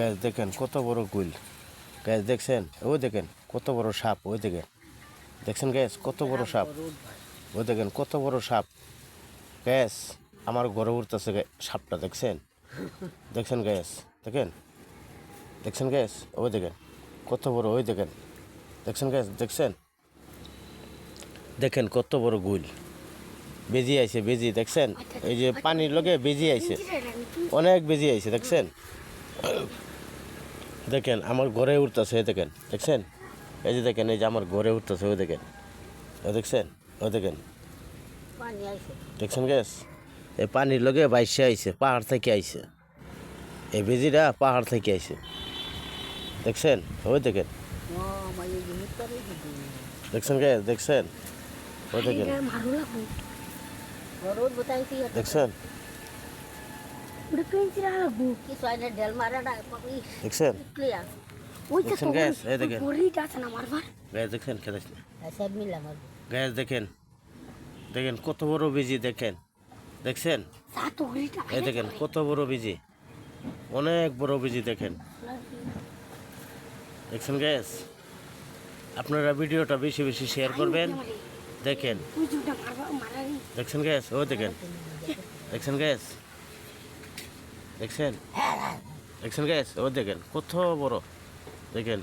Gas দেখেন কত বড় গুল। গ্যাস দেখছেন? ওই দেখেন কত বড় সাপ। ওই দেখেন, দেখছেন গ্যাস কত বড় সাপ। ওই দেখেন কত বড় সাপ। গ্যাস আমার ঘরে উঠতেছে সাপটা, দেখছেন? দেখছেন গ্যাস? দেখেন, দেখছেন গ্যাস? ওই দেখেন কত বড়। ওই দেখেন, দেখছেন গ্যাস? দেখছেন? দেখেন কত বড় গুল। বেজি আইছে, বেজি দেখছেন? এই যে পানির লগে বেজি আইছে, অনেক বেজি আইছে, দেখছেন? দেখেন আমার ঘরে উঠতেছে, দেখেন, দেখছেন? এই যে দেখেন, এই যে আমার ঘরে উঠতেছে, ওই দেখেন, ওই দেখছেন? ওই দেখেন, দেখছেন গ্যাস? এই পানির লগে বাইসে আইছে, পাহাড় থেকে আইছে। এই বেজিটা পাহাড় থেকে আইছে, দেখছেন? ওই দেখেন, দেখছেন গ্যাস? দেখছেন? ওই দেখেন, দেখছেন? দেখছেন? দেখছেন গ্যাস? এই দেখেন গ্যাস, দেখছেন? গ্যাস দেখেন, দেখেন কত বড় বেজি, দেখেন, দেখছেন? এই দেখেন কত বড় বেজি, অনেক বড় বেজি, দেখেন, দেখছেন গ্যাস? আপনারা ভিডিওটা বেশি বেশি শেয়ার করবেন। দেখেন, দেখছেন গ্যাস? ও দেখেন, দেখছেন গ্যাস? দেখছেন? দেখছেন গ্যাস? ও দেখেন কত বড়, দেখেন।